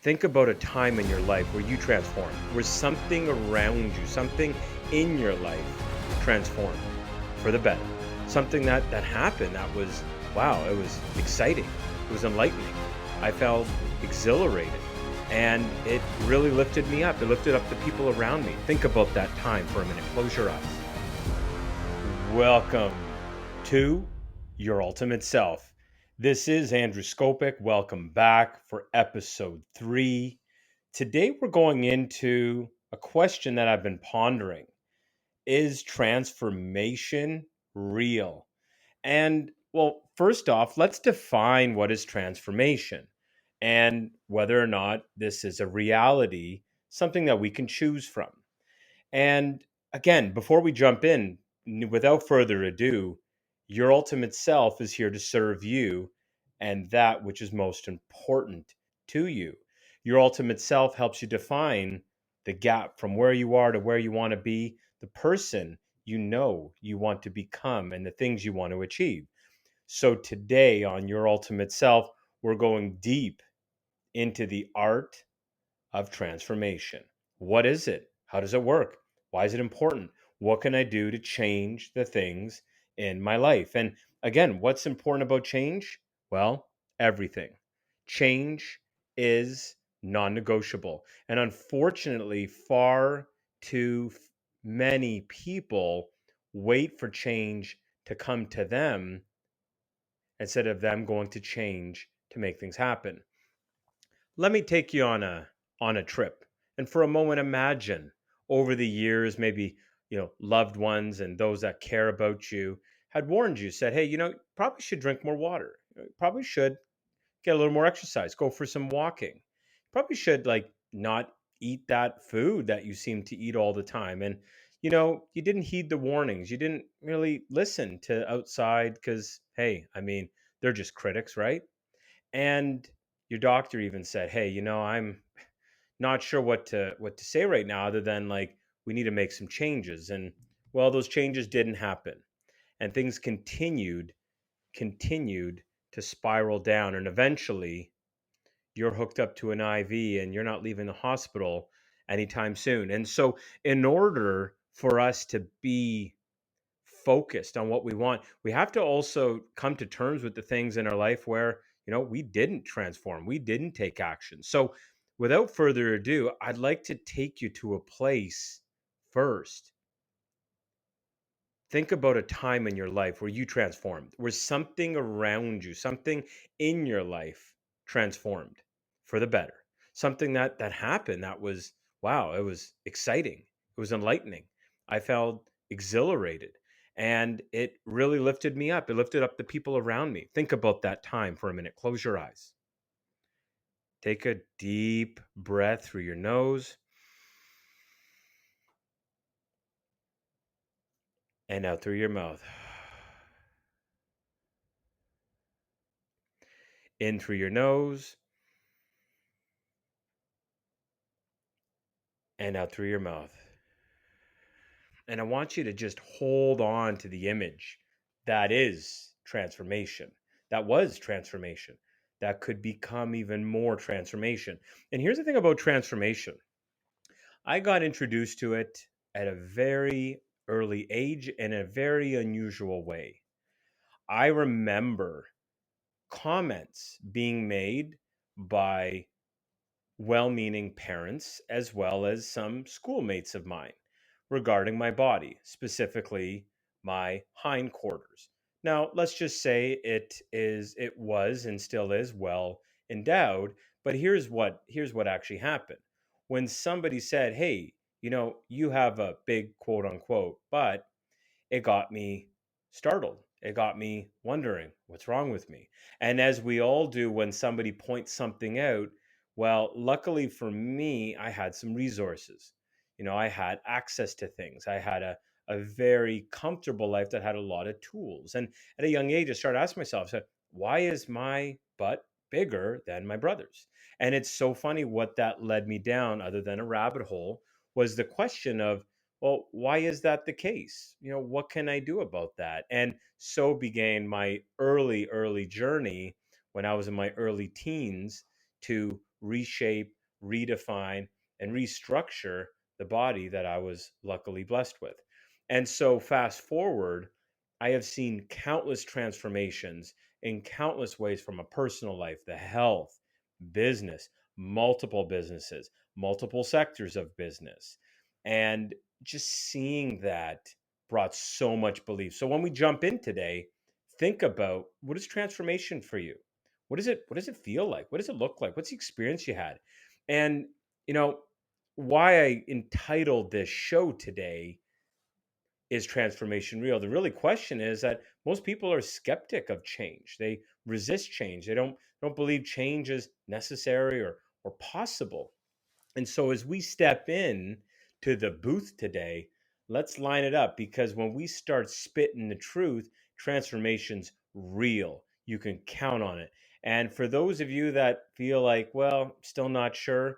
Think about a time in your life where you transformed, where something around you, something in your life transformed for the better. Something that happened that was, wow, it was exciting. It was enlightening. I felt exhilarated and it really lifted me up. It lifted up the people around me. Think about that time for a minute. Close your eyes. Welcome to Your Ultimate Self. This is Andrew Skopik. Welcome back for episode 3. Today we're going into a question that I've been pondering. Is transformation real? And well, first off, let's define what is transformation and whether or not this is a reality, something that we can choose from. And again, before we jump in, without further ado, your ultimate self is here to serve you and that which is most important to you. Your ultimate self helps you define the gap from where you are to where you want to be, the person you know you want to become, and the things you want to achieve. So today on Your Ultimate Self, we're going deep into the art of transformation. What is it? How does it work? Why is it important? What can I do to change the things in my life? And again, what's important about change? Well, everything. Change is non negotiable. And unfortunately, far too many people wait for change to come to them instead of them going to change to make things happen. Let me take you on a trip. And for a moment imagine over the years maybe, loved ones and those that care about you had warned you, said, "Hey, probably should drink more water. Probably should get a little more exercise, go for some walking. Probably should like not eat that food that you seem to eat all the time." And you didn't heed the warnings. You didn't really listen to outside cuz hey, I mean, they're just critics, right? And your doctor even said, "Hey, I'm not sure what to say right now other than like we need to make some changes." And well, those changes didn't happen. And things continued to spiral down and eventually you're hooked up to an IV and you're not leaving the hospital anytime soon. And so in order for us to be focused on what we want, we have to also come to terms with the things in our life where, we didn't transform, we didn't take action. So, without further ado, I'd like to take you to a place first. Think about a time in your life where you transformed, where something around you, something in your life transformed for the better. Something that happened that was, wow, it was exciting. It was enlightening. I felt exhilarated and it really lifted me up. It lifted up the people around me. Think about that time for a minute. Close your eyes. Take a deep breath through your nose and out through your mouth. In through your nose and out through your mouth. And I want you to just hold on to the image that is transformation, that was transformation, that could become even more transformation. And here's the thing about transformation, I got introduced to it at a very early age in a very unusual way. I remember comments being made by well meaning parents as well as some schoolmates of mine regarding my body, specifically my hindquarters. Now, let's just say it was and still is well endowed, but here's what actually happened. When somebody said, "Hey, you have a big quote unquote," but it got me startled. It got me wondering what's wrong with me. And as we all do when somebody points something out, well, luckily for me, I had some resources. I had access to things. I had a very comfortable life that had a lot of tools. And at a young age, I started asking myself, so why is my butt bigger than my brother's? And it's so funny what that led me down, other than a rabbit hole, was the question of, well, why is that the case? What can I do about that? And so began my early journey when I was in my early teens to reshape, redefine, and restructure the body that I was luckily blessed with. And so, fast forward, I have seen countless transformations in countless ways from a personal life, the health, business, multiple businesses, multiple sectors of business. And just seeing that brought so much belief. So when we jump in today, think about, what is transformation for you? What does it feel like? What does it look like? What's the experience you had? And you know, why I entitled this show today, is transformation real? The really question is that most people are skeptic of change. They resist change. They don't believe change is necessary or possible. And so as we step in to the booth today, let's line it up, because when we start spitting the truth, transformation's real. You can count on it. And for those of you that feel like, well, still not sure,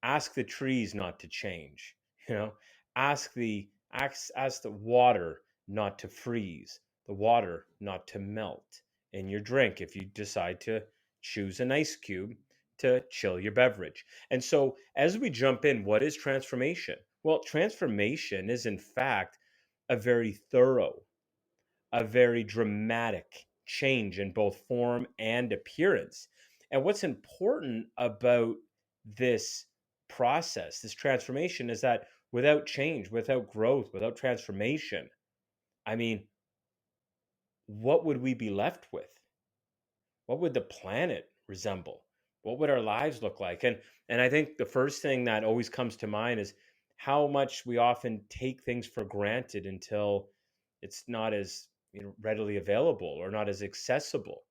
ask the trees not to change. You know, ask the water not to freeze, the water not to melt in your drink if you decide to choose an ice cube to chill your beverage. And so as we jump in, what is transformation? Well, transformation is in fact a very thorough, a very dramatic change in both form and appearance. And what's important about this process, this transformation, is that without change, without growth, without transformation, I mean, what would we be left with? What would the planet resemble? What would our lives look like? And I think the first thing that always comes to mind is how much we often take things for granted until it's not as, readily available or not as accessible.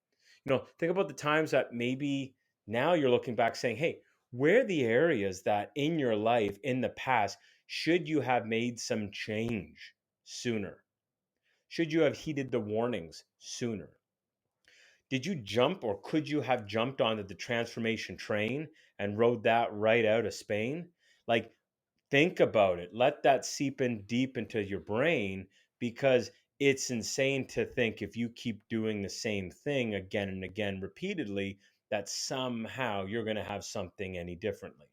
Think about the times that maybe now you're looking back saying, hey, where are the areas that in your life in the past should you have made some change sooner? Should you have heeded the warnings sooner? Did you jump, or could you have jumped onto the transformation train and rode that right out of Spain? Like, think about it. Let that seep in deep into your brain, because it's insane to think, if you keep doing the same thing again and again repeatedly, that somehow you're going to have something any differently.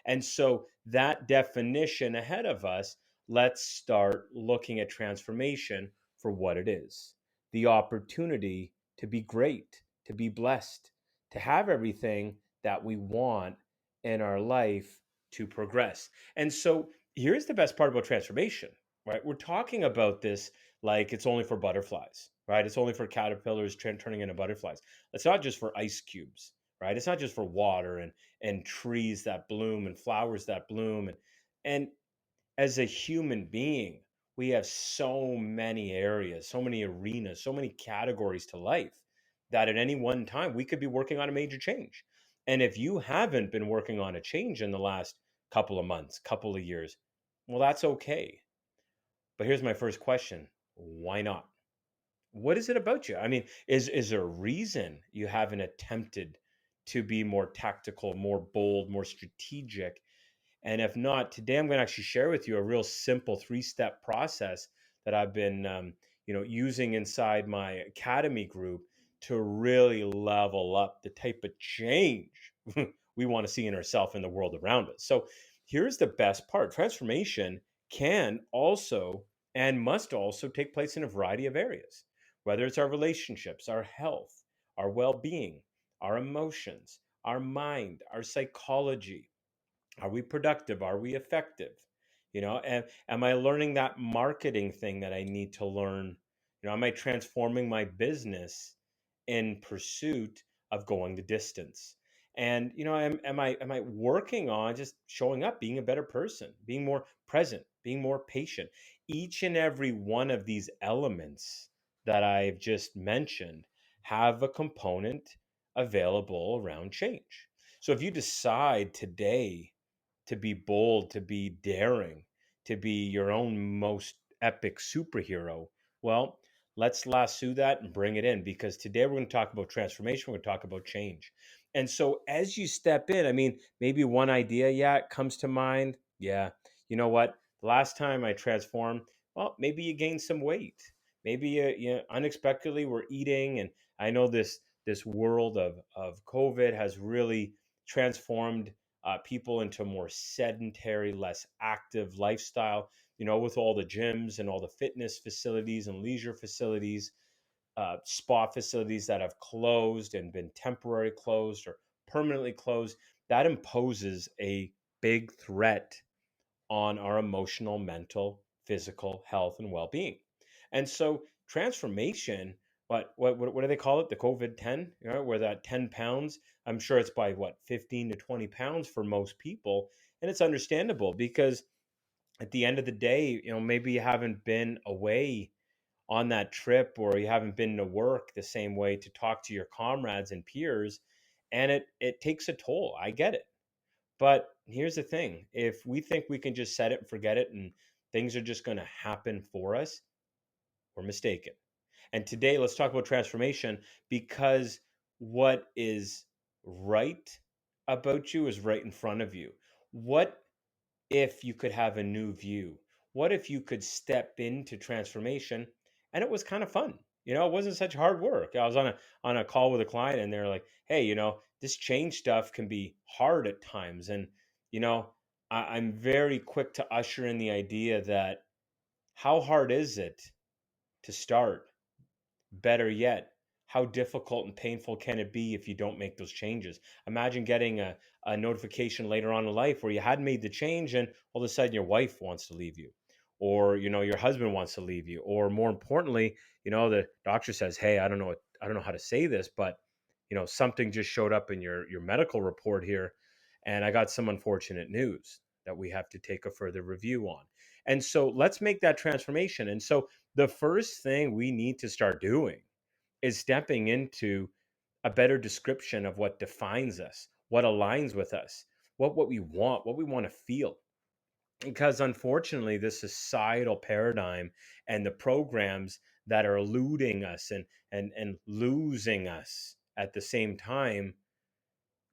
And so, that definition ahead of us, let's start looking at transformation for what it is: the opportunity to be great, to be blessed, to have everything that we want in our life, to progress. And so here's the best part about transformation, right? We're talking about this like it's only for butterflies, right? It's only for caterpillars turning into butterflies. It's not just for ice cubes, right? It's not just for water and trees that bloom and flowers that bloom. And as a human being, we have so many areas, so many arenas, so many categories to life, that at any one time we could be working on a major change. And if you haven't been working on a change in the last couple of months, couple of years, well, that's okay. But here's my first question: why not? What is it about you? I mean, is there a reason you haven't attempted to be more tactical, more bold, more strategic? And if not, today I'm going to actually share with you a real simple 3-step process that I've been, using inside my academy group to really level up the type of change we want to see in ourselves and the world around us. So here's the best part: transformation can also and must also take place in a variety of areas, whether it's our relationships, our health, our well being, our emotions, our mind, our psychology. Are we productive? Are we effective? And am I learning that marketing thing that I need to learn? Am I transforming my business in pursuit of going the distance? And am I working on just showing up, being a better person, being more present, being more patient? Each and every one of these elements that I've just mentioned have a component available around change. So if you decide today to be bold, to be daring, to be your own most epic superhero, well, let's lasso that and bring it in, because today we're going to talk about transformation. We're going to talk about change. And so as you step in, I mean, maybe one idea, yeah, it comes to mind. Yeah, you know what? The last time I transformed, well, maybe you gained some weight. Maybe you unexpectedly were eating, and I know this world of COVID has really transformed people into a more sedentary, less active lifestyle, with all the gyms and all the fitness facilities and leisure facilities, spa facilities that have closed and been temporarily closed or permanently closed. That imposes a big threat on our emotional, mental, physical health and well-being. And so transformation, what do they call it? The COVID 10, where that 10 pounds, I'm sure it's by 15 to 20 pounds for most people. And it's understandable because at the end of the day, maybe you haven't been away on that trip, or you haven't been to work the same way to talk to your comrades and peers, and it takes a toll. I get it. But here's the thing: if we think we can just set it and forget it and things are just going to happen for us, we're mistaken. And today, let's talk about transformation, because what is right about you is right in front of you. What if you could have a new view? What if you could step into transformation and it was kind of fun? It wasn't such hard work. I was on a call with a client and they're like, "Hey, this change stuff can be hard at times." And you know, I'm very quick to usher in the idea that how hard is it to start? Better yet, how difficult and painful can it be if you don't make those changes? Imagine getting a notification later on in life where you hadn't made the change and all of a sudden your wife wants to leave you, or your husband wants to leave you, or more importantly, the doctor says, "Hey, I don't know how to say this, but something just showed up in your medical report here, and I got some unfortunate news that we have to take a further review on." And so let's make that transformation. And so the first thing we need to start doing is stepping into a better description of what defines us, what aligns with us, what we want to feel. Because unfortunately, this societal paradigm and the programs that are eluding us and losing us at the same time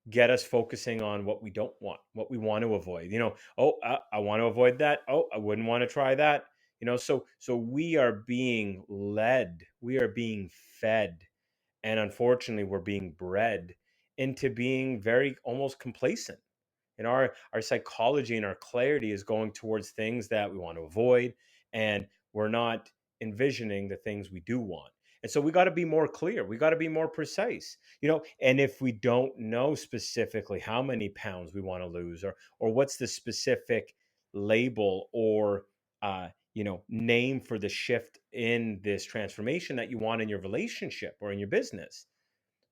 get us focusing on what we don't want, what we want to avoid. Oh, I want to avoid that. Oh, I wouldn't want to try that. So we are being led, we are being fed, and unfortunately, we're being bred into being very almost complacent. And our psychology and our clarity is going towards things that we want to avoid, and we're not envisioning the things we do want. And so we got to be more clear, we got to be more precise. And if we don't know specifically how many pounds we want to lose, or what's the specific label or name for the shift in this transformation that you want in your relationship or in your business,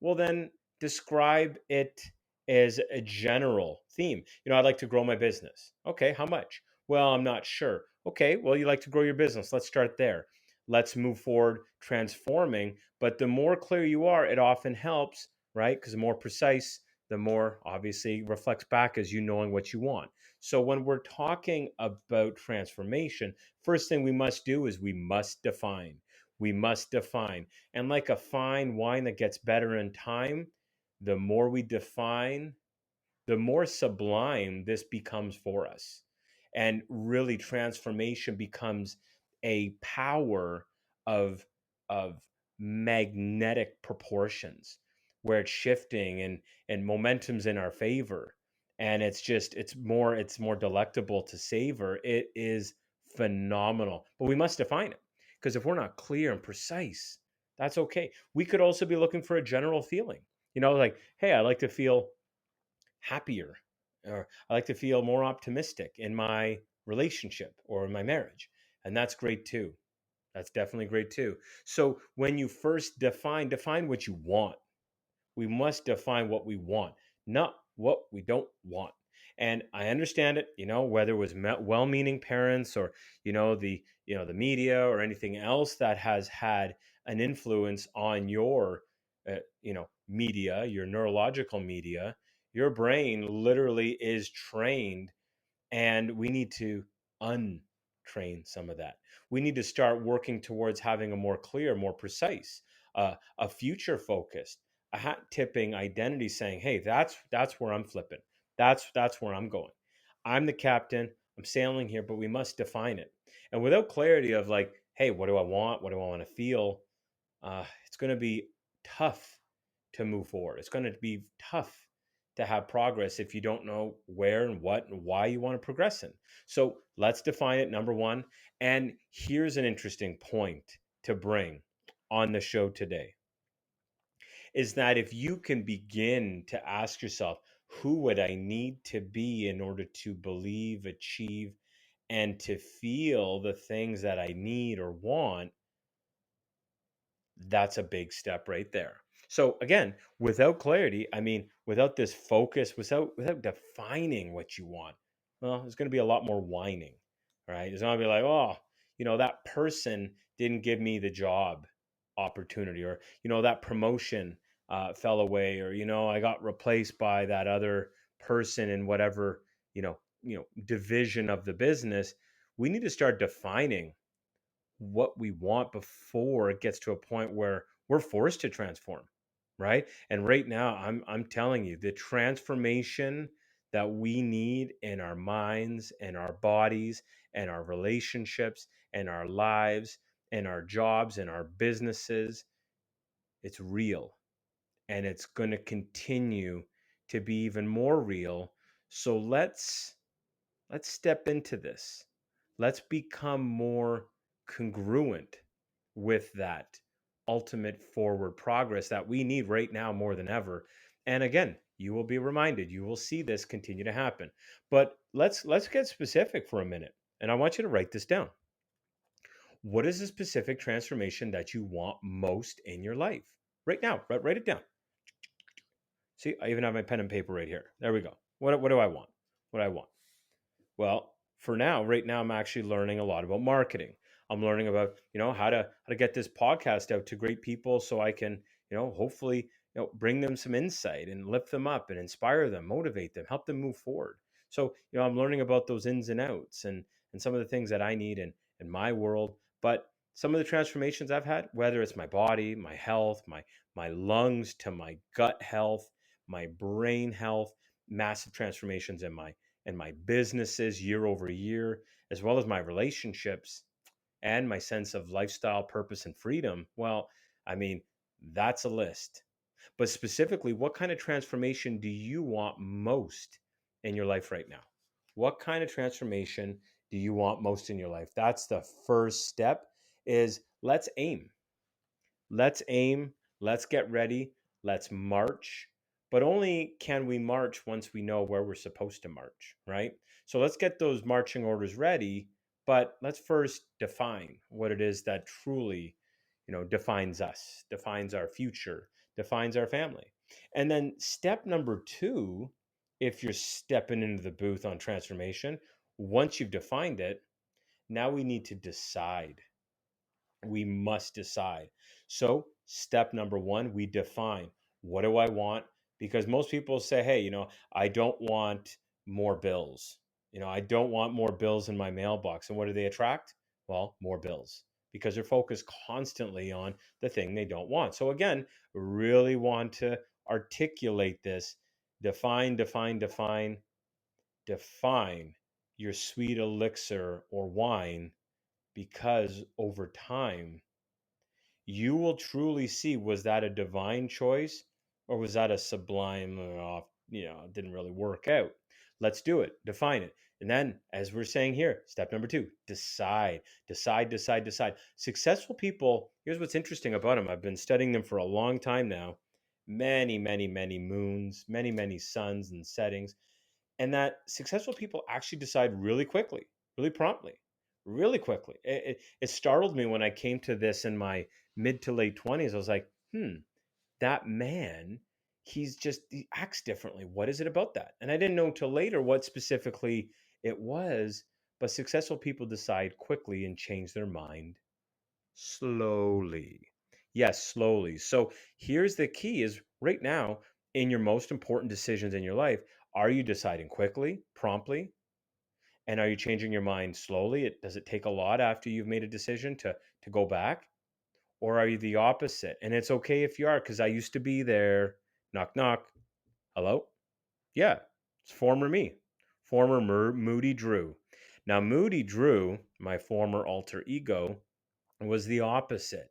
well, then describe it as a general theme. I'd like to grow my business. Okay, how much? Well, I'm not sure. Okay, well, you like to grow your business. Let's start there. Let's move forward transforming. But the more clear you are, it often helps, right? Because the more precise, the more obviously reflects back as you knowing what you want. So when we're talking about transformation, first thing we must do is we must define. We must define. And like a fine wine that gets better in time, the more we define, the more sublime this becomes for us. And really, transformation becomes a power of, of magnetic proportions, where it's shifting and momentum's in our favor. And it's more delectable to savor. It is phenomenal. But we must define it. Because if we're not clear and precise, that's okay. We could also be looking for a general feeling. Like, hey, I like to feel happier, or I like to feel more optimistic in my relationship or in my marriage. And that's great too. That's definitely great too. So when you first define what you want. We must define what we want, not what we don't want. And I understand it, whether it was well-meaning parents, or the media or anything else that has had an influence on your media, your neurological media. Your brain literally is trained, and we need to untrain some of that. We need to start working towards having a more clear, more precise, a future focused, a hat tipping identity, saying, "Hey, that's where I'm flipping. That's where I'm going. I'm the captain. I'm sailing here, but we must define it." And without clarity of like, "Hey, what do I want? What do I want to feel?" It's going to be tough to move forward. It's going to be tough to have progress if you don't know where and what and why you want to progress in. So let's define it, number one. And here's an interesting point to bring on the show today is that if you can begin to ask yourself, who would I need to be in order to believe, achieve, and to feel the things that I need or want, that's a big step right there. So again, without clarity, I mean, without this focus, without defining what you want, well, there's going to be a lot more whining, right? It's going to be like, oh, that person didn't give me the job opportunity, or that promotion fell away, or I got replaced by that other person in whatever division of the business. We need to start defining what we want before it gets to a point where we're forced to transform, right? And right now I'm telling you, the transformation that we need in our minds and our bodies and our relationships and our lives and our jobs and our businesses, it's real, and it's going to continue to be even more real. So let's step into this. Let's become more congruent with that ultimate forward progress that we need right now more than ever. And again, you will be reminded, you will see this continue to happen. But let's get specific for a minute. And I want you to write this down. What is the specific transformation that you want most in your life? Right now, write it down. See, I even have my pen and paper right here. There we go. What do I want? What do I want? Well, for now, right now, I'm actually learning a lot about marketing. I'm learning about, how to get this podcast out to great people so I can, hopefully, bring them some insight and lift them up and inspire them, motivate them, help them move forward. So, I'm learning about those ins and outs and some of the things that I need in my world. But some of the transformations I've had, whether it's my body, my health, my lungs to my gut health, my brain health, massive transformations in my businesses year over year, as well as my relationships and my sense of lifestyle, purpose, and freedom. Well, I mean, that's a list. But specifically, what kind of transformation do you want most in your life right now? What kind of transformation do you want most in your life? That's the first step, is let's aim. Let's aim, let's get ready, let's march. But only can we march once we know where we're supposed to march, right? So let's get those marching orders ready, but let's first define what it is that truly, defines us, defines our future, defines our family. And then step number two, if you're stepping into the booth on transformation, once you've defined it, now we need to decide. We must decide. So, step number one, we define, what do I want? Because most people say, hey, I don't want more bills. I don't want more bills in my mailbox. And what do they attract? Well, more bills, because they're focused constantly on the thing they don't want. So, again, really want to articulate this. Define, define, define, define your sweet elixir or wine, because over time, you will truly see, was that a divine choice, or was that a sublime it didn't really work out. Let's do it, define it. And then, as we're saying here, step number two, decide, decide, decide, decide. Successful people, here's what's interesting about them. I've been studying them for a long time now, many, many, many moons, many, many suns and settings, and that successful people actually decide really quickly, really promptly, really quickly. It startled me when I came to this in my mid to late 20s. I was like, that man, he acts differently. What is it about that? And I didn't know till later what specifically it was, but successful people decide quickly and change their mind slowly. Yes, slowly. So here's the key, is right now, in your most important decisions in your life, are you deciding quickly, promptly? And are you changing your mind slowly? Does it take a lot after you've made a decision to go back? Or are you the opposite? And it's okay if you are, because I used to be there. Knock, knock. Hello? Yeah, it's former me, former Moody Drew. Now, Moody Drew, my former alter ego, was the opposite.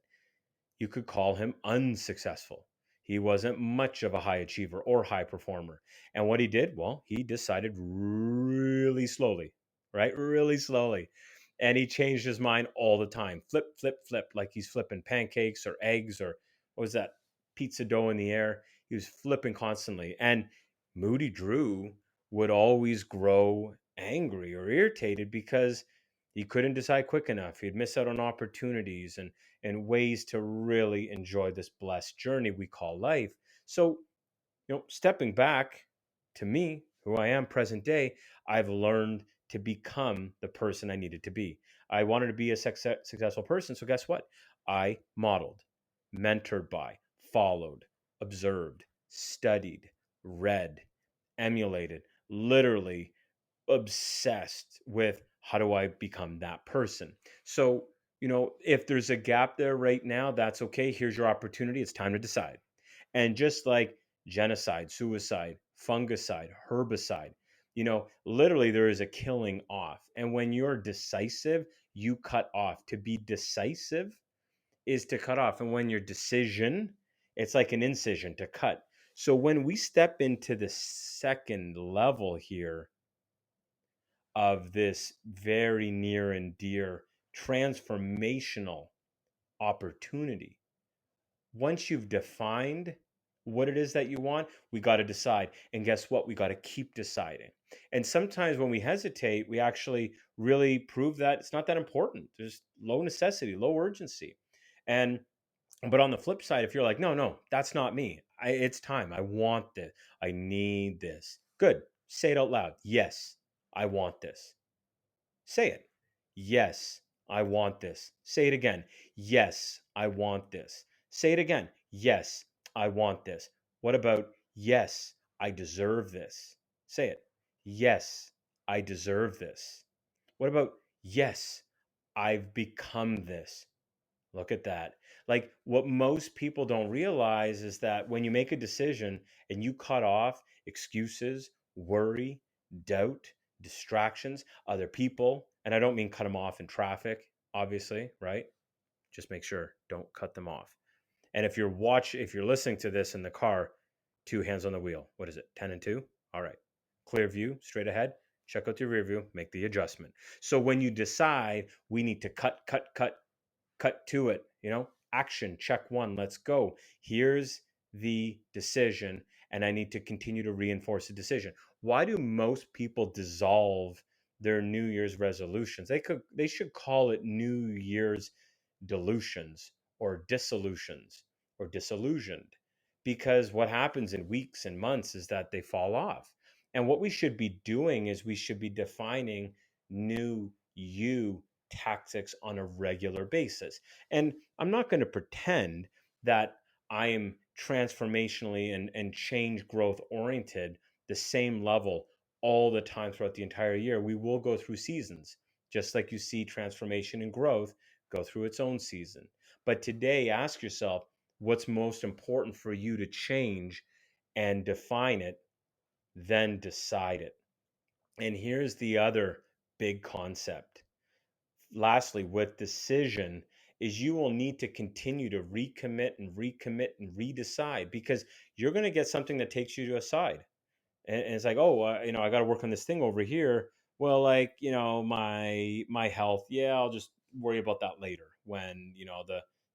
You could call him unsuccessful. He wasn't much of a high achiever or high performer. And what he did, well, he decided really slowly, right? Really slowly. And he changed his mind all the time. Flip, flip, flip, like he's flipping pancakes or eggs or what was that? Pizza dough in the air. He was flipping constantly. And Moody Drew would always grow angry or irritated because he couldn't decide quick enough. He'd miss out on opportunities and ways to really enjoy this blessed journey we call life. So, stepping back to me, who I am present day, I've learned to become the person I needed to be. I wanted to be a successful person. So, guess what? I modeled, mentored by, followed, observed, studied, read, emulated, literally obsessed with how do I become that person. So, if there's a gap there right now, that's okay. Here's your opportunity. It's time to decide. And just like genocide, suicide, fungicide, herbicide, literally there is a killing off. And when you're decisive, you cut off. To be decisive is to cut off. And when you're decision, it's like an incision to cut. So when we step into the second level here of this very near and dear transformational opportunity, once you've defined what it is that you want, we got to decide. And guess what? We got to keep deciding. And sometimes when we hesitate, we actually really prove that it's not that important. There's low necessity, low urgency. And but on the flip side, if you're like, no, no, that's not me. It's time. I want this. I need this. Good. Say it out loud. Yes, I want this. Say it. Yes, I want this. Say it again. Yes, I want this. Say it again. Yes, I want this. What about yes, I deserve this? Say it. Yes, I deserve this. What about yes, I've become this? Look at that. Like what most people don't realize is that when you make a decision and you cut off excuses, worry, doubt, distractions, other people, and I don't mean cut them off in traffic, obviously, right? Just make sure don't cut them off. And if you're listening to this in the car, two hands on the wheel. What is it? 10 and 2? All right. Clear view, straight ahead. Check out the rear view, make the adjustment. So when you decide we need to cut to it, action, check one, let's go. Here's the decision, and I need to continue to reinforce the decision. Why do most people dissolve their New Year's resolutions? They should call it New Year's dilutions or dissolutions or disillusioned, because what happens in weeks and months is that they fall off. And what we should be doing is we should be defining new you tactics on a regular basis. And I'm not going to pretend that I am transformationally and change growth oriented the same level all the time throughout the entire year. We will go through seasons, just like you see transformation and growth go through its own season. But today, ask yourself what's most important for you to change and define it, then decide it. And here's the other big concept. Lastly, with decision, is you will need to continue to recommit and redecide, because you're going to get something that takes you to a side. And it's like, oh, I got to work on this thing over here. Well, like, my health, yeah, I'll just worry about that later when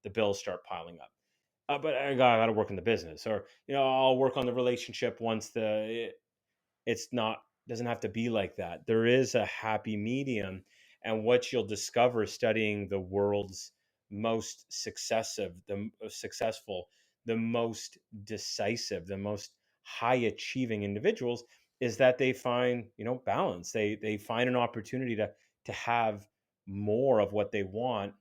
the bills start piling up. But I got to work on the business, or I'll work on the relationship once it's not doesn't have to be like that. There is a happy medium, and what you'll discover studying the world's most successful, the most decisive, the most high achieving individuals is that they find balance. They find an opportunity to have more of what they want,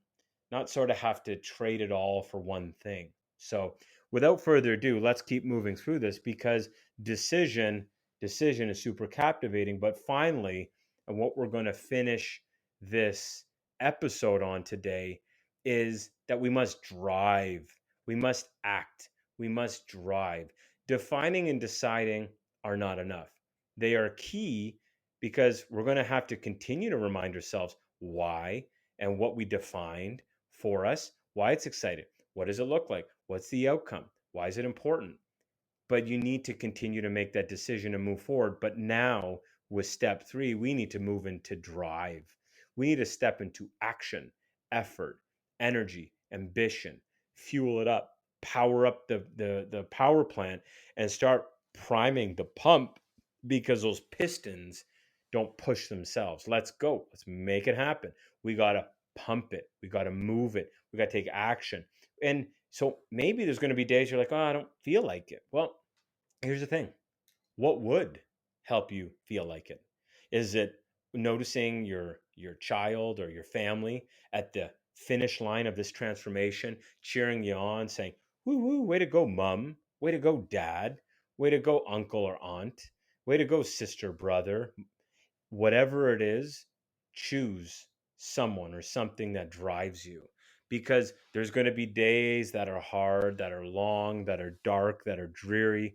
not sort of have to trade it all for one thing. So, without further ado, let's keep moving through this, because decision decision is super captivating. But finally, and what we're going to finish this episode on today is that we must drive, we must act, we must drive. Defining and deciding are not enough. They are key, because we're going to have to continue to remind ourselves why and what we defined for us, why it's exciting, what does it look like, what's the outcome, Why is it important? But you need to continue to make that decision and move forward. But now with step 3, we need to move into drive. We need to step into action, effort, energy, ambition, fuel it up, power up the power plant, and start priming the pump, because those pistons don't push themselves. Let's go. Let's make it happen. We got to pump it. We got to move it. We got to take action. And so maybe there's going to be days you're like, oh, I don't feel like it. Well, here's the thing. What would help you feel like it? Is it noticing your child or your family at the finish line of this transformation, cheering you on, saying, "Woo woo, way to go, mom. Way to go, dad. Way to go, uncle or aunt. Way to go, sister, brother." Whatever it is, choose someone or something that drives you, because there's going to be days that are hard, that are long, that are dark, that are dreary,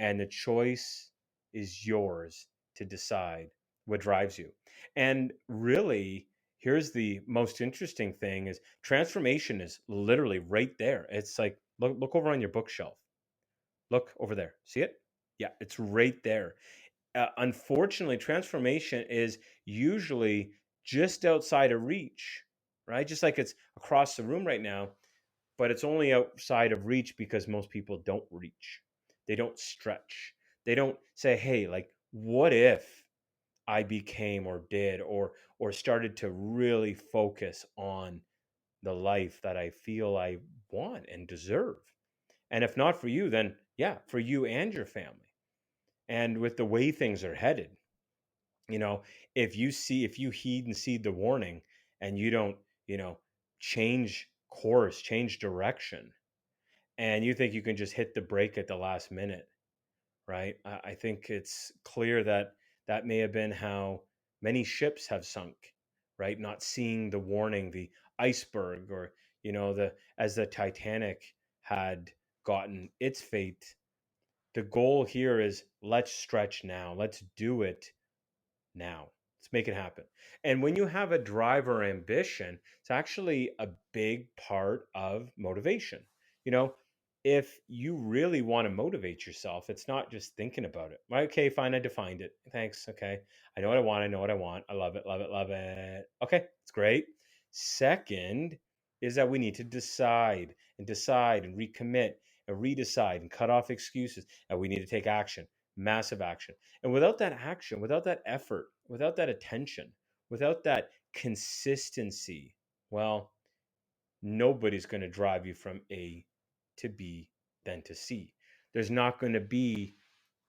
and the choice is yours to decide what drives you. And really, here's the most interesting thing is transformation is literally right there. It's like look over on your bookshelf. Look over there. See it? Yeah, it's right there. Unfortunately, transformation is usually just outside of reach, right? Just like it's across the room right now, but it's only outside of reach because most people don't reach. They don't stretch. They don't say, "Hey, like, what if I became or did or started to really focus on the life that I feel I want and deserve?" And if not for you, then yeah, for you and your family. And with the way things are headed, you know, if you heed and see the warning, and you don't, you know, change course, change direction, and you think you can just hit the brake at the last minute, right? I think it's clear that that may have been how many ships have sunk, right? Not seeing the warning, the iceberg, or, you know, the as the Titanic had gotten its fate. The goal here is, let's stretch now, let's do it now. Let's make it happen. And when you have a drive or ambition, it's actually a big part of motivation. You know, if you really want to motivate yourself, it's not just thinking about it. Right? Okay, fine, I defined it. Thanks. Okay. I know what I want. I know what I want. I love it, love it, love it. Okay, it's great. Second is that we need to decide and recommit and redecide and cut off excuses. And we need to take action, massive action. And without that action, without that effort, without that attention, without that consistency, well, nobody's going to drive you from A to B than to C. There's not going to be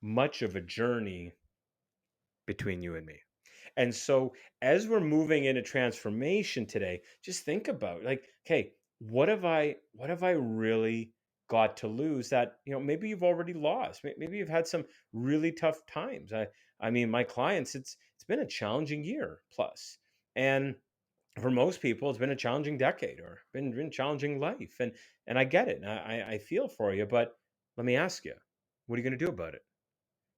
much of a journey between you and me. And so as we're moving into transformation today, just think about, like, okay, what have I really got to lose that, you know, maybe you've already lost. Maybe you've had some really tough times. I mean, my clients, it's been a challenging year plus. And for most people, it's been a challenging decade, or been challenging life. And I get it. And I feel for you, but let me ask you, what are you going to do about it?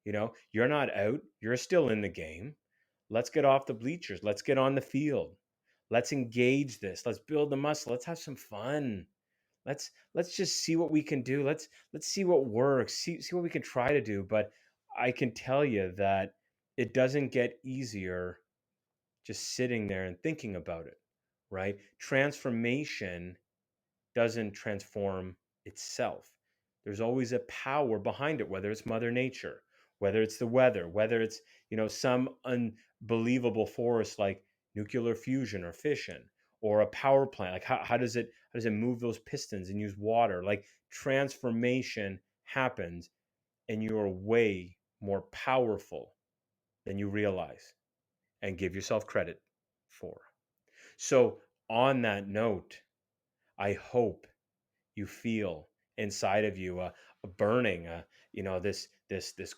You know, you're not out, you're still in the game. Let's get off the bleachers. Let's get on the field. Let's engage this. Let's build the muscle. Let's have some fun. Let's just see what we can do. Let's see what works. See what we can try to do. But I can tell you that it doesn't get easier just sitting there and thinking about it, right? Transformation doesn't transform itself. There's always a power behind it, whether it's Mother Nature, whether it's the weather, whether it's, you know, some unbelievable force like nuclear fusion or fission, or a power plant. Like how does it move those pistons and use water? Like transformation happens, and you are way more powerful than you realize and give yourself credit for. So on that note, I hope you feel inside of you a burning, you know, this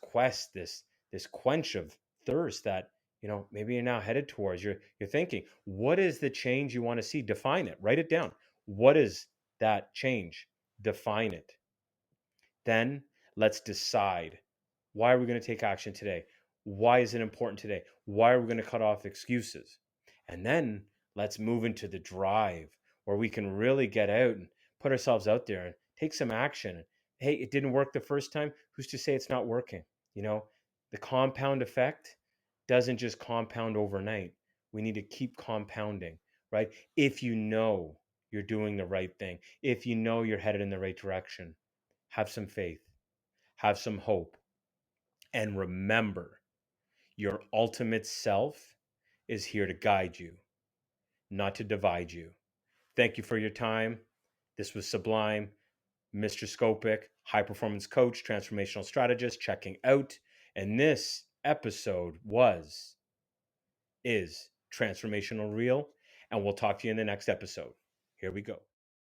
quest, this quench of thirst that, you know, maybe you're now headed towards. You're thinking, what is the change you want to see? Define it. Write it down. What is that change? Define it. Then let's decide, why are we going to take action today? Why is it important today? Why are we going to cut off excuses? And then let's move into the drive, where we can really get out and put ourselves out there and take some action Hey, it didn't work the first time. Who's to say it's not working? You know, the compound effect doesn't just compound overnight. We need to keep compounding, right? If you know you're doing the right thing, if you know you're headed in the right direction, have some faith, have some hope, and remember your ultimate self is here to guide you, not to divide you. Thank you for your time. This was Sublime. Mr. Skopic, high performance coach, transformational strategist, checking out. And this episode is Transformational Real. And we'll talk to you in the next episode. Here we go.